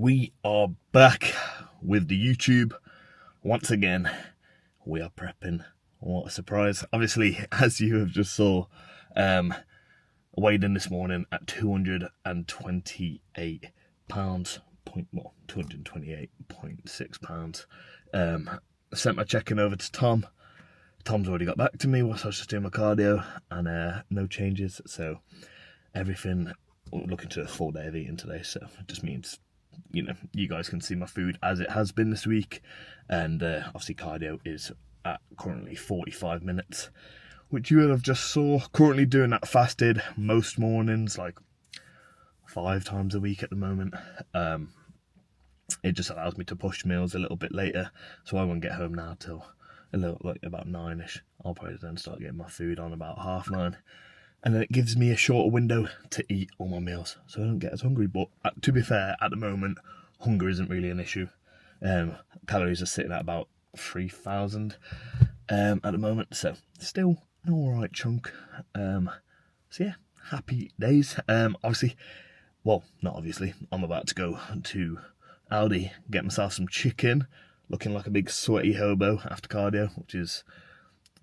We are back with the YouTube. Once again, we are prepping. What a surprise. Obviously, as you have just saw, weighed in this morning at 228 pounds, 228.6 pounds. Sent my check-in over to Tom. Tom's already got back to me whilst I was just doing my cardio, and no changes, so everything, we're looking to a full day of eating today, so it just means, you know, you guys can see my food as it has been this week, and obviously cardio is at currently 45 minutes, which you will have just saw. Currently doing that fasted most mornings, like 5 times a week at the moment. It just allows me to push meals a little bit later, so I won't get home now till a little, like about 9ish. I'll probably then start getting my food on about 9:30, and then it gives me a shorter window to eat all my meals, so I don't get as hungry. But to be fair, at the moment, hunger isn't really an issue. Calories are sitting at about 3,000 at the moment, so still an alright chunk. So yeah, happy days. Obviously, well, not obviously, I'm about to go to Aldi, get myself some chicken, looking like a big sweaty hobo after cardio, which is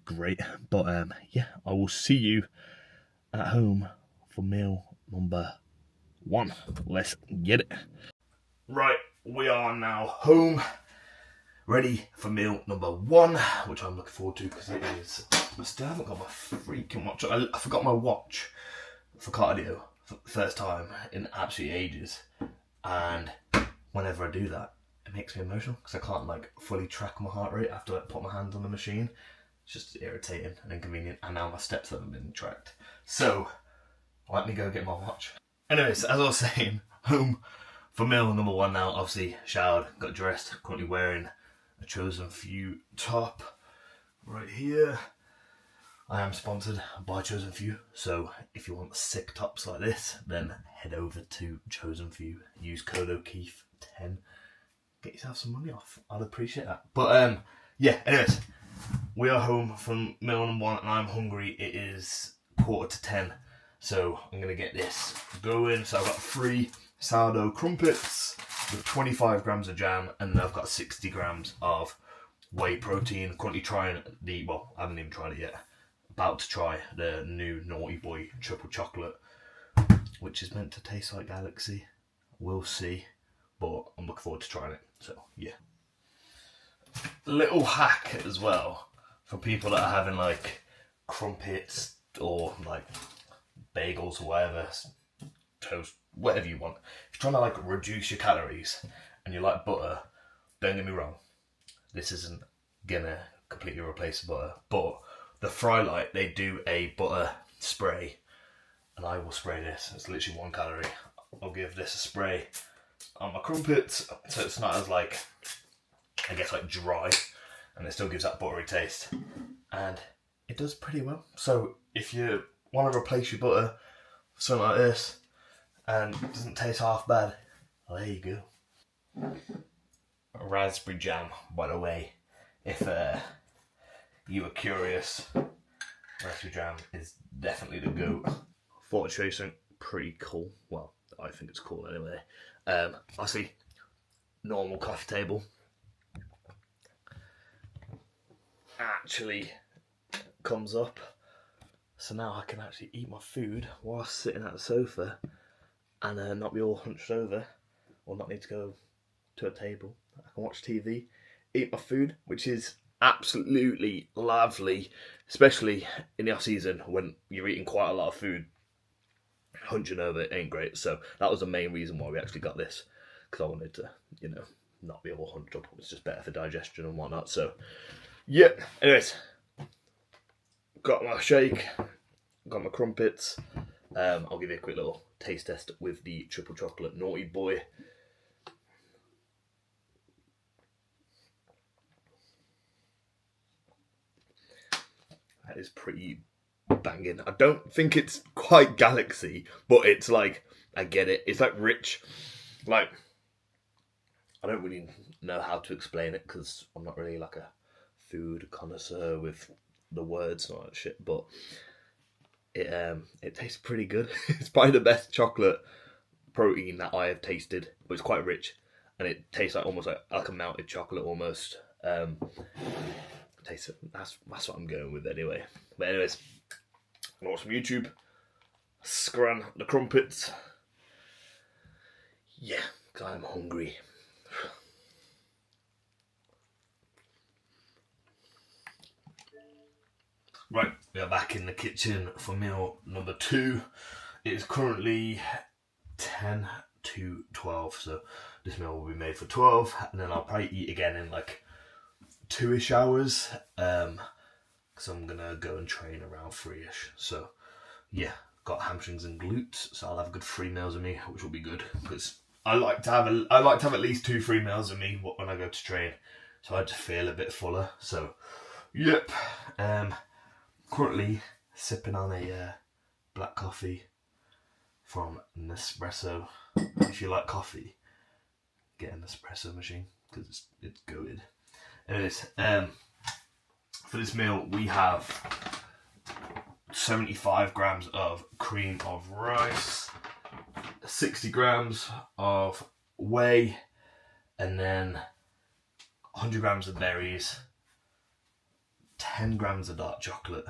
great. But yeah, I will see you at home for meal number 1. Let's get it. Right, we are now home, ready for meal number 1, which I'm looking forward to because it is, I still haven't got my freaking watch. I forgot my watch for cardio for the first time in absolutely ages, and whenever I do that, it makes me emotional because I can't like fully track my heart rate after I put my hands on the machine. It's just irritating and inconvenient, and now my steps haven't been tracked. So let me go get my watch. Anyways, as I was saying, home for meal number 1 now. Obviously showered, got dressed, currently wearing a Chosen Few top right here. I am sponsored by Chosen Few, so if you want sick tops like this, then head over to Chosen Few. Use code OKeeffe10. Get yourself some money off. I'd appreciate that. But yeah, anyways, we are home from meal number 1, and I'm hungry. It is 9:45, so I'm gonna get this going. So I've got 3 sourdough crumpets with 25 grams of jam, and then I've got 60 grams of whey protein. Currently trying the, well, I haven't even tried it yet. About to try the new Naughty Boy triple chocolate, which is meant to taste like Galaxy. We'll see, but I'm looking forward to trying it. So yeah. Little hack as well for people that are having like crumpets or like bagels or whatever, toast, whatever you want. If you're trying to like reduce your calories and you like butter, don't get me wrong, this isn't gonna completely replace butter, but the Fry Light, they do a butter spray, and I will spray this. It's literally 1 calorie. I'll give this a spray on my crumpets, so it's not as like, I guess, like dry, and it still gives that buttery taste, and it does pretty well. So if you want to replace your butter for something like this and it doesn't taste half bad, well, there you go. Raspberry jam, by the way, if you were curious, raspberry jam is definitely the goat. Thought I'd show you something pretty cool. Well, I think it's cool anyway. Obviously, normal coffee table actually comes up, so now I can actually eat my food whilst sitting at the sofa and not be all hunched over, or not need to go to a table. I can watch TV, eat my food, which is absolutely lovely, especially in the off season when you're eating quite a lot of food. Hunching over ain't great, so that was the main reason why we actually got this, because I wanted to, you know, not be all hunched up. It's just better for digestion and whatnot. So yeah, anyways, got my shake, got my crumpets. I'll give you a quick little taste test with the triple chocolate Naughty Boy. That is pretty banging. I don't think it's quite Galaxy, but it's like, I get it. It's like rich. Like, I don't really know how to explain it because I'm not really like a food connoisseur with the words and all that shit, but it tastes pretty good. It's probably the best chocolate protein that I have tasted, but it's quite rich. and it tastes like almost like a melted chocolate almost. Tastes that's what I'm going with anyway. But anyways, I'm gonna watch some YouTube. Scran the crumpets. Yeah, because I'm hungry. Right, we are back in the kitchen for meal number 2. It is currently 10 to 12, so this meal will be made for 12, and then I'll probably eat again in like 2-ish hours, because I'm gonna go and train around 3-ish. So yeah, got hamstrings and glutes, so I'll have a good 3 meals of me, which will be good, because I like to have at least 2-3 meals of me when I go to train, so I just feel a bit fuller. So yep. Currently sipping on a black coffee from Nespresso. If you like coffee, get an espresso machine because it's goated. Anyways, for this meal we have 75 grams of cream of rice, 60 grams of whey, and then 100 grams of berries, 10 grams of dark chocolate.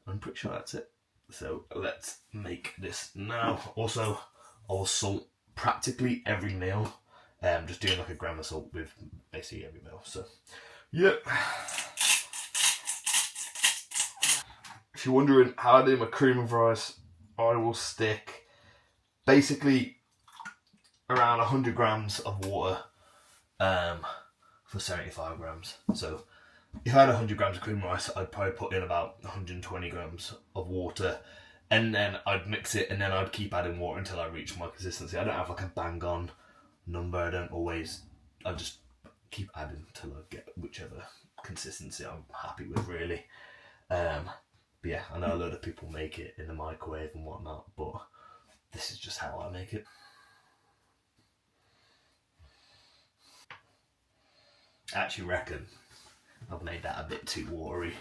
I'm pretty sure that's it. So let's make this now. Also, I'll salt practically every meal. Just doing like a gram of salt with basically every meal. So, yep. If you're wondering how I do my cream of rice, I will stick basically around 100 grams of water for 75 grams. So if I had 100 grams of cream rice, I'd probably put in about 120 grams of water, and then I'd mix it, and then I'd keep adding water until I reach my consistency. I don't have like a bang on number. I just keep adding until I get whichever consistency I'm happy with, really. But yeah, I know a lot of people make it in the microwave and whatnot, but this is just how I make it. I actually reckon I've made that a bit too watery.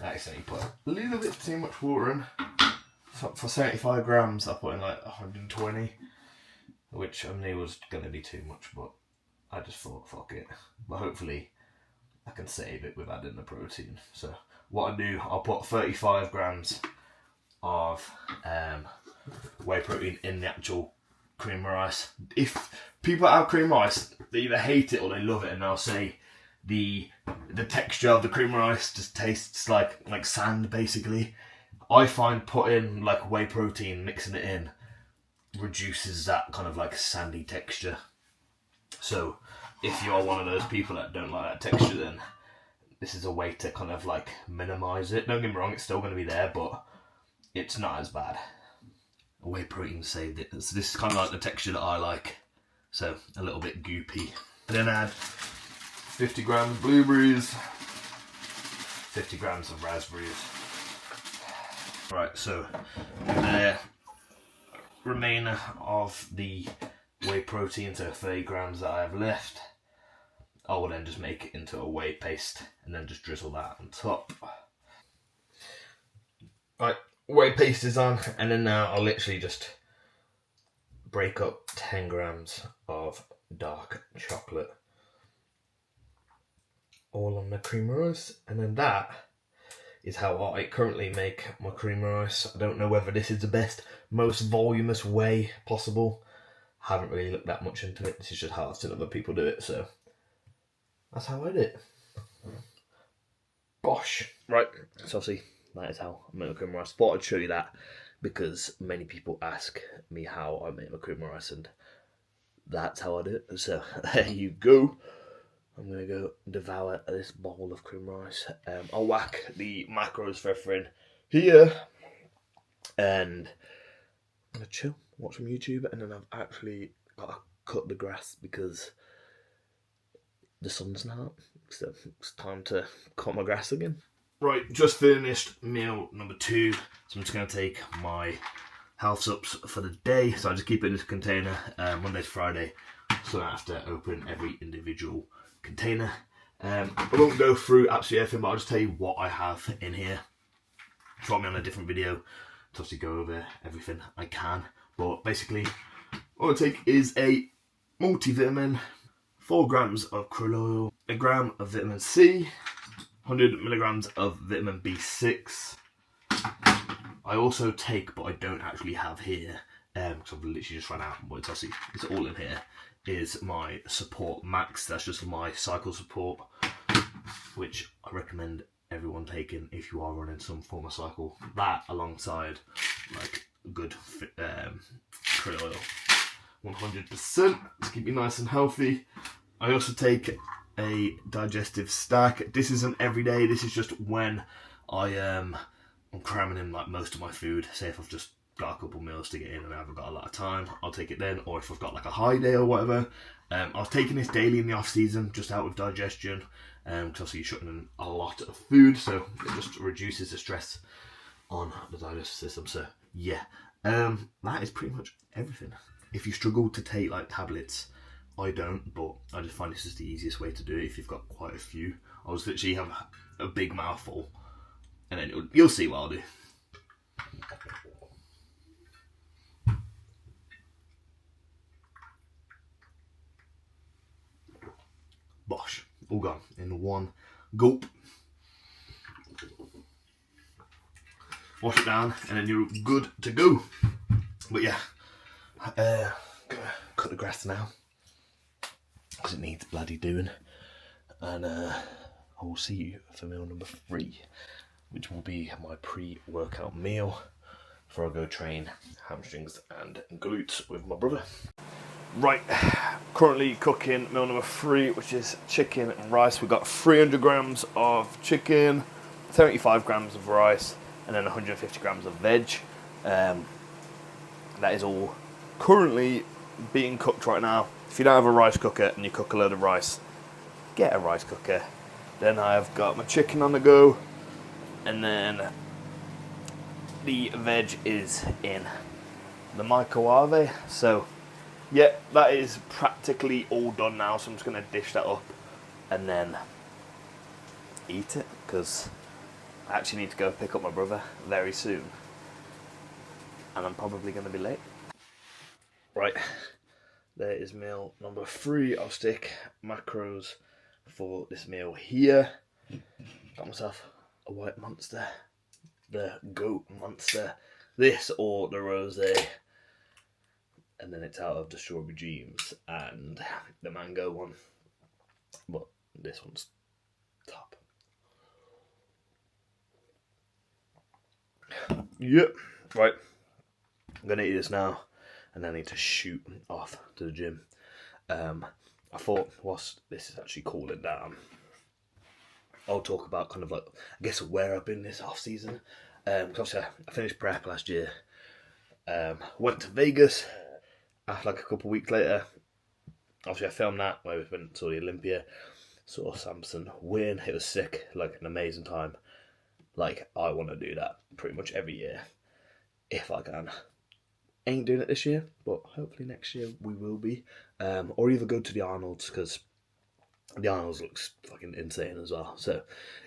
I accidentally put a little bit too much water in. For 75 grams, I put in like 120, which I knew was going to be too much, but I just thought, fuck it. But hopefully, I can save it with adding the protein. So, what I do, I'll put 35 grams of whey protein in the actual cream rice. If people have cream rice, they either hate it or they love it, and they'll say the texture of the cream rice just tastes like sand, basically. I find putting like whey protein, mixing it in, reduces that kind of like sandy texture. So if you're one of those people that don't like that texture, then this is a way to kind of like minimize it. Don't get me wrong, it's still going to be there, but it's not as bad. Whey protein saved it. So this is kind of like the texture that I like. So a little bit goopy. And then add 50 grams of blueberries, 50 grams of raspberries. Right, so the remainder of the whey protein, so 30 grams that I have left, I will then just make it into a whey paste and then just drizzle that on top. Right, whey paste is on, and then now I'll literally just break up 10 grams of dark chocolate all on the cream rice, and then that is how I currently make my cream rice. I don't know whether this is the best, most voluminous way possible. Haven't really looked that much into it. This is just how I've seen other people do it, so that's how I do it. Bosh. Right, so obviously that is how I make my cream rice. Thought I'd show you that because many people ask me how I make my cream rice, and that's how I do it. So there you go. I'm going to go devour this bowl of cream rice. I'll whack the macros for everything here, and I'm going to chill, watch some YouTube, and then I've actually got to cut the grass because the sun's not up, so it's time to cut my grass again. Right, just finished meal number 2, so I'm just going to take my health subs for the day, so I just keep it in this container Monday to Friday, so I have to open every individual container. I won't go through absolutely everything, but I'll just tell you what I have in here. Try me on a different video to obviously go over everything I can, but basically all I take is a multivitamin, 4 grams of krill oil, a gram of vitamin C, 100 milligrams of vitamin B6. I also take, but I don't actually have here, because I've literally just run out, but it's all in here, is my Support Max. That's just my cycle support, which I recommend everyone taking if you are running some form of cycle. That alongside like good krill oil, 100% to keep you nice and healthy. I also take a digestive stack. This isn't every day. This is just when I'm cramming in like most of my food. Say if I've just got a couple meals to get in and I haven't got a lot of time, I'll take it then. Or if I've got like a high day or whatever. I was taking this daily in the off season, just out with digestion. Because obviously you're shutting in a lot of food, so it just reduces the stress on the digestive system. So yeah, that is pretty much everything. If you struggle to take like tablets, I don't, but I just find this is the easiest way to do it if you've got quite a few. I'll just literally have a big mouthful, and then you'll see what I'll do. Bosh, all gone in one gulp. Wash it down, and then you're good to go. But yeah, gonna cut the grass now because it needs bloody doing, and I will see you for meal number 3, which will be my pre-workout meal before I go train hamstrings and glutes with my brother. Right, currently cooking meal number 3, which is chicken and rice. We've got 300 grams of chicken, 75 grams of rice, and then 150 grams of veg. That is all currently being cooked right now. If you don't have a rice cooker and you cook a load of rice, get a rice cooker. Then I've got my chicken on the go, and then the veg is in the microwave. So yeah, that is practically all done now, so I'm just going to dish that up and then eat it, because I actually need to go pick up my brother very soon, and I'm probably going to be late. Right, there is meal number 3. I'll stick macros for this meal here. Got myself a white monster, the goat monster, this or the rosé, and then it's out of the strawberry dreams and the mango one, but this one's top. Yep, right, I'm gonna eat this now and then I need to shoot off to the gym. I thought whilst this is actually cooling down, I'll talk about kind of like, I guess, where I've been this off season. Because obviously I finished prep last year, went to Vegas after like a couple of weeks later. Obviously I filmed that where we went to the Olympia, saw Samson win. It was sick, like an amazing time. Like, I want to do that pretty much every year if I can. Ain't doing it this year, but hopefully next year we will be. Or either go to the Arnold's, because the Arnold's looks fucking insane as well. So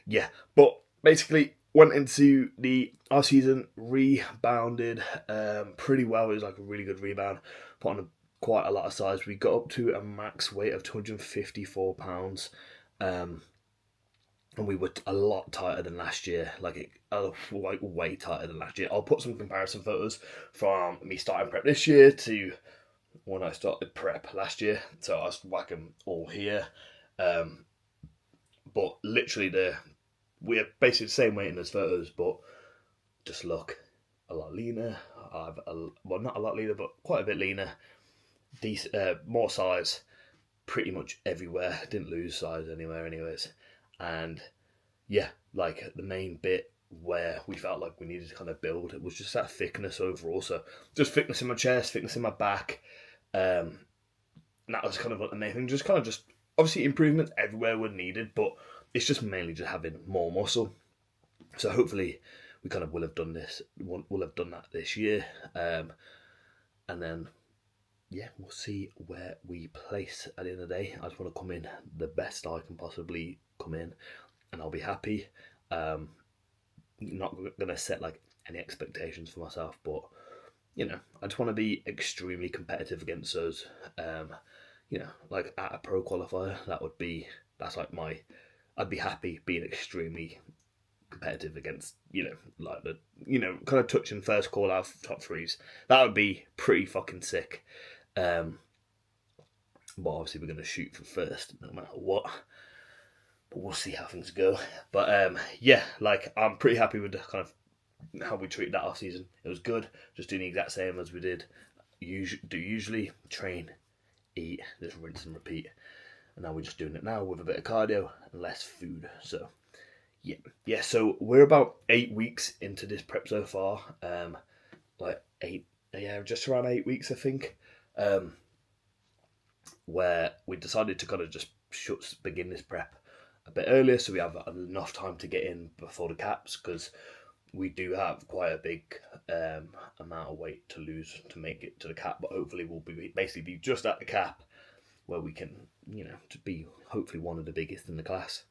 yeah, but basically went into the off season, rebounded pretty well. It was like a really good rebound, put on quite a lot of size. We got up to a max weight of 254 pounds, and we were a lot tighter than last year, like way tighter than last year. I'll put some comparison photos from me starting prep this year to when I started prep last year. So I was whacking all here, but literally we're basically the same weight in those photos, but just look a lot leaner. Well, not a lot leaner, but quite a bit leaner. More size, pretty much everywhere. Didn't lose size anywhere, anyways. And yeah, like the main bit where we felt like we needed to kind of build, it was just that thickness overall. So just thickness in my chest, thickness in my back. That was kind of like the main thing. Just obviously improvements everywhere were needed, but it's just mainly just having more muscle. So hopefully we kind of will have done that this year, and then yeah, we'll see where we place at the end of the day. I just want to come in the best I can possibly come in, and I'll be happy. Not gonna set like any expectations for myself, but you know, I just want to be extremely competitive against those you know, like at a pro qualifier, that's like I'd be happy being extremely competitive against, you know, like the, you know, kind of touching first call out top threes. That would be pretty fucking sick. But obviously we're going to shoot for first no matter what. But we'll see how things go. But yeah, like I'm pretty happy with the kind of how we treated that off season. It was good, just doing the exact same as we did usually. Train, eat, just rinse and repeat. And now we're just doing it now with a bit of cardio and less food. So yeah. So we're about 8 weeks into this prep so far. Just around 8 weeks, I think. Where we decided to kind of just begin this prep a bit earlier, so we have enough time to get in before the caps, because we do have quite a big amount of weight to lose to make it to the cap. But hopefully we'll be just at the cap, where we can, you know, to be hopefully one of the biggest in the class.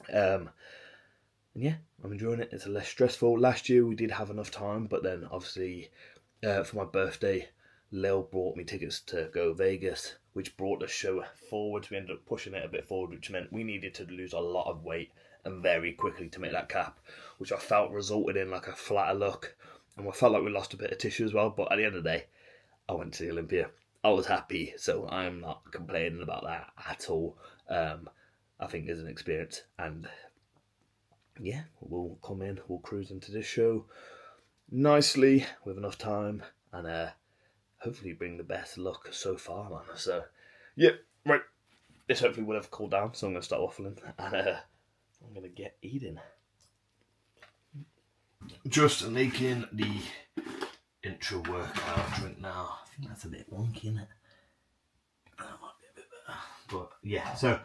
And yeah, I'm enjoying it. It's less stressful. Last year we did have enough time, but then obviously for my birthday, Lil brought me tickets to go Vegas, which brought the show forward. We ended up pushing it a bit forward, which meant we needed to lose a lot of weight and very quickly to make that cap, which I felt resulted in like a flatter look. And I felt like we lost a bit of tissue as well. But at the end of the day, I went to the Olympia. I was happy, so I'm not complaining about that at all. I think there's an experience, and yeah, we'll come in, we'll cruise into this show nicely with enough time, and hopefully bring the best luck so far, man. So, yeah, right. This hopefully will have cooled down, so I'm going to start waffling, and I'm going to get eating. Just making the intra-workout drink now. I think that's a bit wonky, isn't it? That might be a bit better. But, yeah, so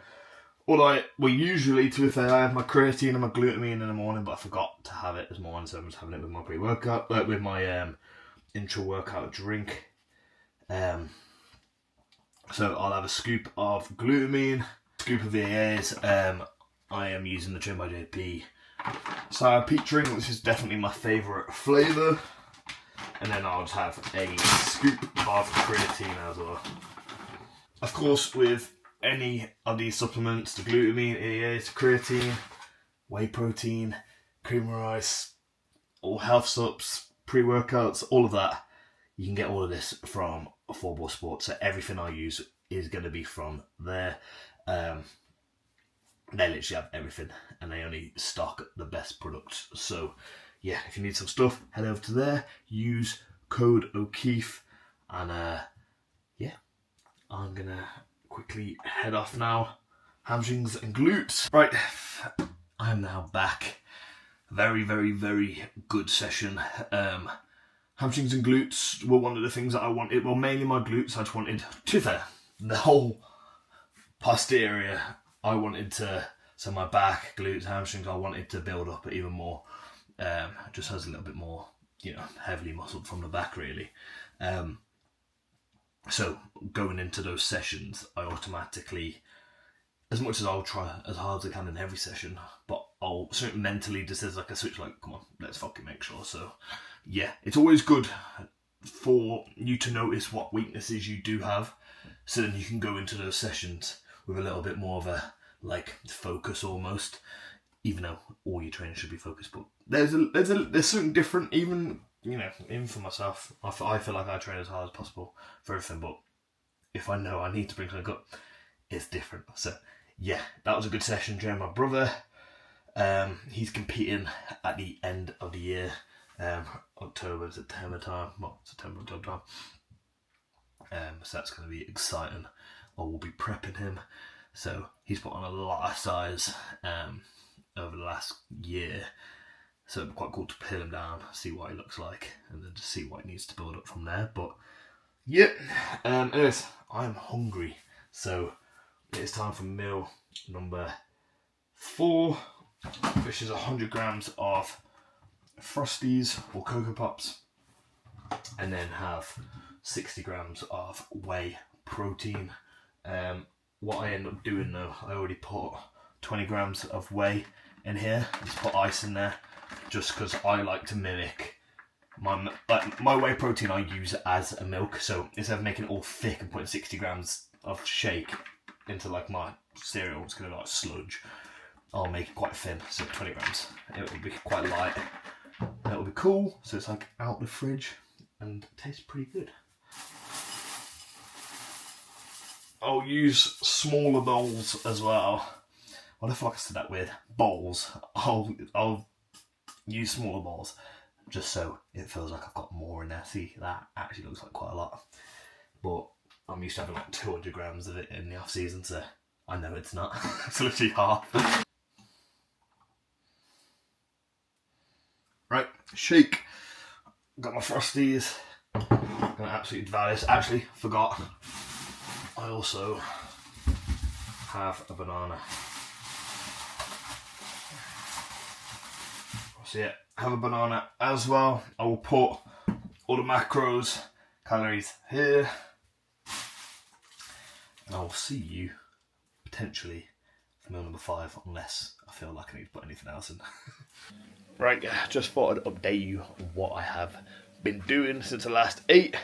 usually, to be fair, I have my creatine and my glutamine in the morning, but I forgot to have it this morning, so I'm just having it with my pre-workout, with my intra-workout drink. So I'll have a scoop of glutamine, scoop of EAAs. I am using the Train by JP sour peach drink, which is definitely my favourite flavour. And then I'll just have a scoop of creatine as well. Of course, with any of these supplements, the glutamine, EAAs, creatine, whey protein, cream of rice, all health subs, pre-workouts, all of that, you can get all of this from 4Ball Sports. So everything I use is going to be from there. They literally have everything, and they only stock the best products. So yeah, if you need some stuff, head over to there, use code O'Keeffe, and yeah, I'm going to quickly head off now. Hamstrings and glutes. Right, I am now back. Very, very, very good session. Hamstrings and glutes were one of the things that I wanted. Well, mainly my glutes. I just wanted, to be fair, the whole posterior. I wanted to, so my back, glutes, hamstrings, I wanted to build up even more. Just has a little bit more, you know, heavily muscled from the back, really. So going into those sessions, I automatically, as much as I'll try as hard as I can in every session, but I'll certainly mentally just as like a switch, like, come on, let's fucking make sure. So yeah, it's always good for you to notice what weaknesses you do have, so then you can go into those sessions with a little bit more of a like focus almost, even though all your training should be focused. But there's something different, even, you know, even for myself. I feel like I train as hard as possible for everything, but if I know I need to bring something up, it's different. So yeah, that was a good session. Joined my brother. He's competing at the end of the year, October, September time. So that's going to be exciting. I will be prepping him. So he's put on a lot of size over the last year. So it'd be quite cool to pin him down, see what he looks like, and then just see what he needs to build up from there. But yeah, anyways, I'm hungry. So it's time for meal number 4, which is 100 grams of Frosties or Cocoa Pops, and then have 60 grams of whey protein. What I end up doing though, I already put 20 grams of whey in here. Just put ice in there, just because I like to mimic my whey protein I use as a milk. So instead of making it all thick and putting 60 grams of shake into like my cereal. It's gonna be like sludge. I'll make it quite thin, so 20 grams. It will be quite light. And it will be cool, so it's like out the fridge and tastes pretty good. I'll use smaller bowls as well. What the fuck I said that with? Bowls. I'll use smaller bowls just so it feels like I've got more in there. See, that actually looks like quite a lot. But I'm used to having like 200 grams of it in the off season, so I know it's not. It's literally half. Right, shake. Got my Frosties. Gonna absolutely devour this. Actually, forgot. I also have a banana. So yeah, have a banana as well. I will put all the macros, calories here. And I will see you potentially for meal number 5, unless I feel like I need to put anything else in. Right, just thought I'd update you on what I have been doing since the last 8.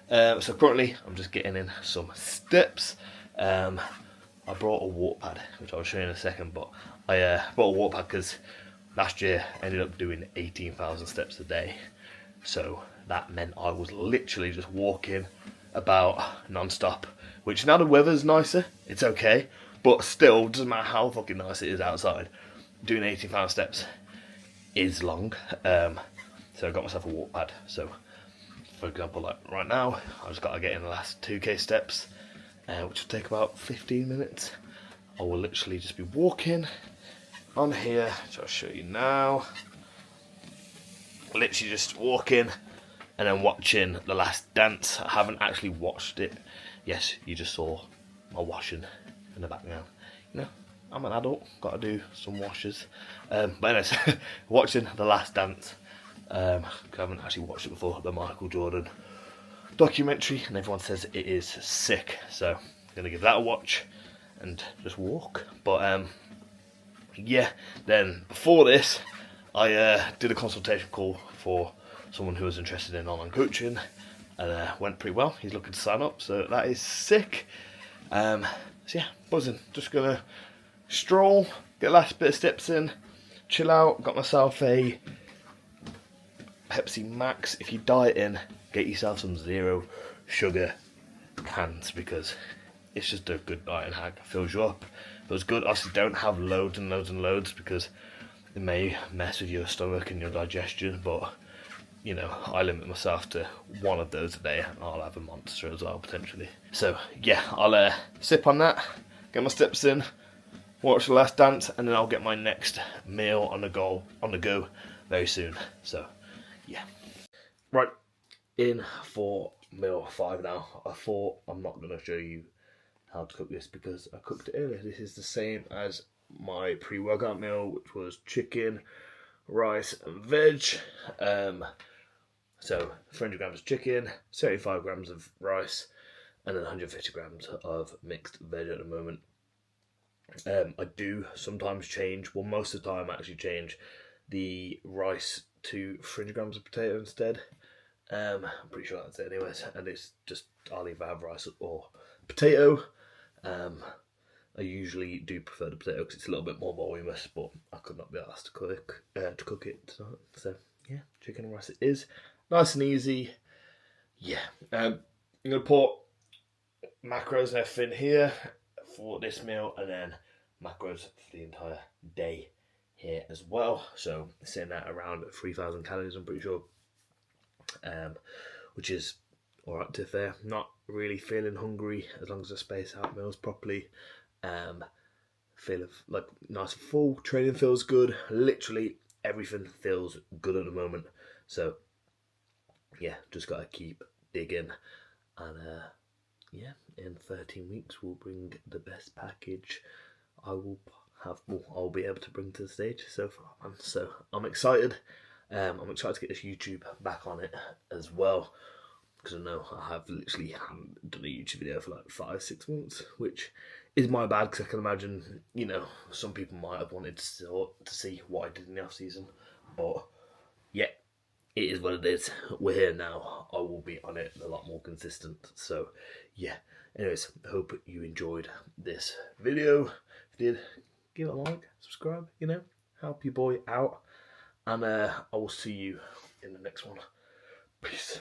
So currently I'm just getting in some steps. I brought a water pad, which I'll show you in a second, but I brought a water pad because last year I ended up doing 18,000 steps a day. So that meant I was literally just walking about non-stop, which now the weather's nicer, it's okay, but still, doesn't matter how fucking nice it is outside, doing 18,000 steps is long. So I got myself a walk pad. So for example, like right now, I just got to get in the last 2k steps, which will take about 15 minutes. I will literally just be walking on here, which I'll show you now. Literally just walking and then watching The Last Dance. I haven't actually watched it. Yes, you just saw my washing in the background. You know, I'm an adult, got to do some washes. But anyways, watching The Last Dance. I haven't actually watched it before, the Michael Jordan documentary, and everyone says it is sick. So I'm going to give that a watch and just walk. But yeah, then before this, I did a consultation call for someone who was interested in online coaching, and went pretty well. He's looking to sign up, so that is sick. So yeah, buzzing. Just gonna stroll, get the last bit of steps in, chill out. Got myself a Pepsi Max. If you're dieting, get yourself some 0 sugar cans, because it's just a good dieting hack. Fills you up, feels good. Obviously don't have loads and loads and loads, because it may mess with your stomach and your digestion, but you know, I limit myself to 1 of those a day, and I'll have a monster as well potentially. So yeah, I'll sip on that, get my steps in, watch The Last Dance, and then I'll get my next meal on the go very soon. So yeah, right, in for meal 5 now. I thought I'm not going to show you how to cook this because I cooked it earlier. This is the same as my pre-workout meal, which was chicken, rice and veg. So 300 grams of chicken, 75 grams of rice, and then 150 grams of mixed veg at the moment. I do sometimes change, well most of the time I actually change the rice to 300 grams of potato instead. I'm pretty sure that's it anyways, and it's just, I'll either have rice or potato. I usually do prefer the potato because it's a little bit more voluminous, but I could not be asked to cook it tonight. So yeah, chicken and rice it is. Nice and easy. Yeah, I'm going to put macros and everything here for this meal, and then macros for the entire day here as well. So sitting at around 3,000 calories, I'm pretty sure, which is alright to fair. Not really feeling hungry as long as I space out meals properly. Feeling like nice and full. Training feels good. Literally everything feels good at the moment. So yeah, just gotta keep digging, and yeah, in 13 weeks we'll bring the best package I'll be able to bring to the stage so far, man. So I'm excited. I'm excited to get this YouTube back on it as well, because I know I have literally haven't done a YouTube video for like 5-6 months, which is my bad, because I can imagine, you know, some people might have wanted to see what I did in the off season, but yeah, it is what it is. We're here now. I will be on it a lot more consistent. So yeah, Anyways, I hope you enjoyed this video. If you did, give it a like, subscribe, you know, help your boy out. And I will see you in the next one. Peace.